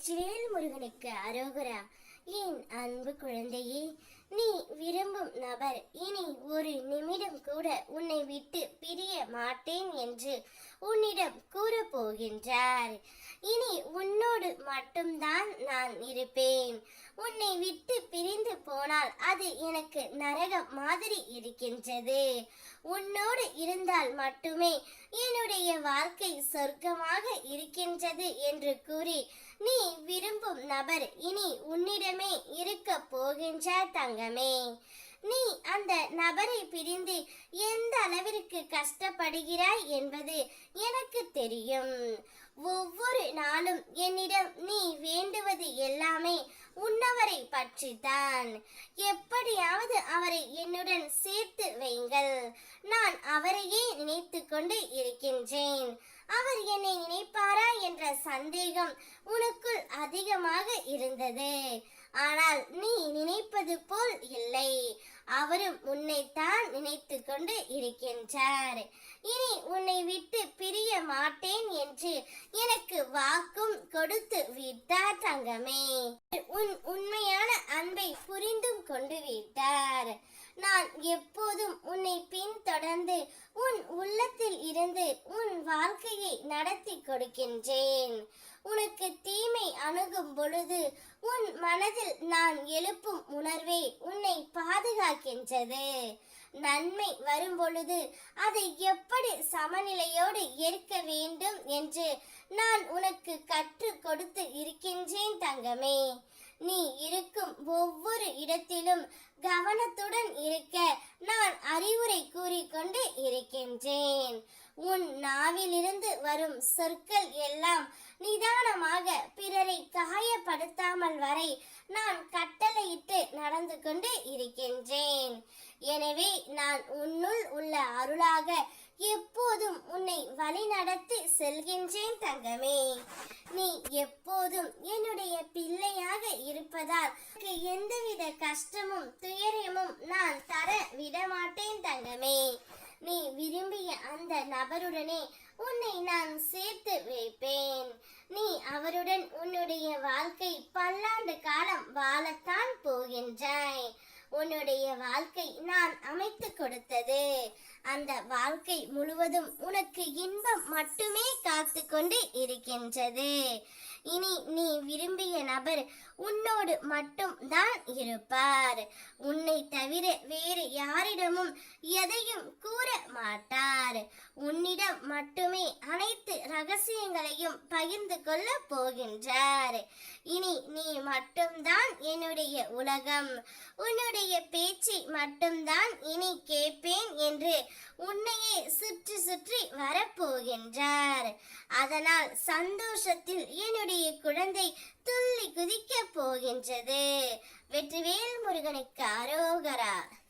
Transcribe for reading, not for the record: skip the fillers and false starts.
வெற்றிவேல் முருகனுக்கு அரோகரா. என் அன்பு குழந்தையே, நீ விரும்பும் நபர் இனி ஒரு நிமிடம் கூட உன்னை விட்டு பிரிய மாட்டேன் என்று உன்னிடம் கூறப்போகின்றார். இனி உன்னோடு மட்டும்தான் நான் இருப்பேன். உன்னை விட்டு பிரிந்து போனால் அது எனக்கு நரகம் மாதிரி இருக்கின்றது. உன்னோடு இருந்தால் மட்டுமே என்னுடைய வாழ்க்கை சொர்க்கமாக இருக்கின்றது என்று கூறி நீ விரும்பும் நபர் இனி உன்னிடமே இருக்க போகின்றார் தங்கமே. நீ அந்த நபரை பிரிந்து எந்த அளவிற்கு கஷ்டப்படுகிறாய் என்பது எனக்கு தெரியும். ஒவ்வொரு நாளும் என்னிடம் நீ வேண்டுவது எல்லாமே உன்னவரை பற்றித்தான். எப்படியாவது அவரை என்னுடன் சேர்த்து வைங்கள். நான் அவரையே நினைத்து கொண்டு இருக்கின்றேன். அவர் என்னை நினைப்பாரா என்ற சந்தேகம் உனக்குள் அதிகமாக இருந்தது. ஆனால் நீ நினைப்பது போல் இல்லை. அவரும் உன்னைத்தான் நினைத்து கொண்டு இருக்கின்றார். இனி உன்னை விட்டு பிரிய மாட்டேன் என்று எனக்கு வாக்கும் கொடுத்து விட்டார் தங்கமே. உன் உண்மையான அன்பை புரிந்தும் கொண்டு விட்டார். நான் எப்போதும் உன்னை பின்தொடர்ந்து உன் உள்ளத்தில் இருந்து உன் வாழ்க்கையை நடத்தி கொடுக்கின்றேன். உனக்கு தீமை அணுகும் பொழுது உன் மனதில் நான் எழுப்பும் உணர்வே உன்னை பாதுகாக்கின்றது. நன்மை வரும் பொழுது அதை எப்படி சமநிலையோடு ஏற்க வேண்டும் என்று நான் உனக்கு கற்றுக் கொடுத்து இருக்கின்றேன் தங்கமே. நீ இருக்கும் ஒவ்வொரு இடத்திலும் கவனத்துடன் இருக்க நான் அறிவுரை கூறிக்கொண்டு இருக்கின்றேன். உன் நாவிலிருந்து வரும் சொற்கள் எல்லாம் நிதானமாக பிறரை காயப்படுத்தாமல் வரை நான் கட்டளையிட்டு நடந்து கொண்டு இருக்கின்றேன். எனவே நான் உன்னுள் உள்ள அருளாக எப்போதும் உன்னை வழிநடத்தி செல்கின்றேன் தங்கமே. நீ எப்போதும் என்னுடைய பிள்ளையாக இருப்பதால் எந்தவித கஷ்டமும் துயரமும் நான் தர விடமாட்டேன் தங்கமே. நீ விரும்பிய அந்த நபருடனே உன்னை நான் சேர்த்து வைப்பேன். நீ அவருடன் உன்னுடைய வாழ்க்கை பல்லாண்டு காலம் வாழத்தான் போகின்றாய். உன்னுடைய வாழ்க்கை நான் அமைத்து கொடுத்தது. அந்த வாழ்க்கை முழுவதும் உனக்கு இன்பம் மட்டுமே காத்து கொண்டு இருக்கின்றது. இனி நீ விரும்பிய நபர் உன்னோடு மட்டும் தான் இருப்பார். உன்னை தவிர வேறு யாரிடமும் எதையும் கூற மாட்டார். உன்னிடம் மட்டுமே அனைத்து ரகசியங்களையும் பகிர்ந்து கொள்ள போகின்றார். இனி நீ மட்டும்தான் என்னுடைய உலகம். உன்னுடைய பேச்சை மட்டும்தான் இனி கேட்பேன் என்று உன்னையே சுற்றி சுற்றி வரப்போகின்றார். அதனால் சந்தோஷத்தில் என்னுடைய குழந்தை துள்ளி குதிக்க போகின்றது. வெற்றிவேல் முருகனுக்கு அரோகரா.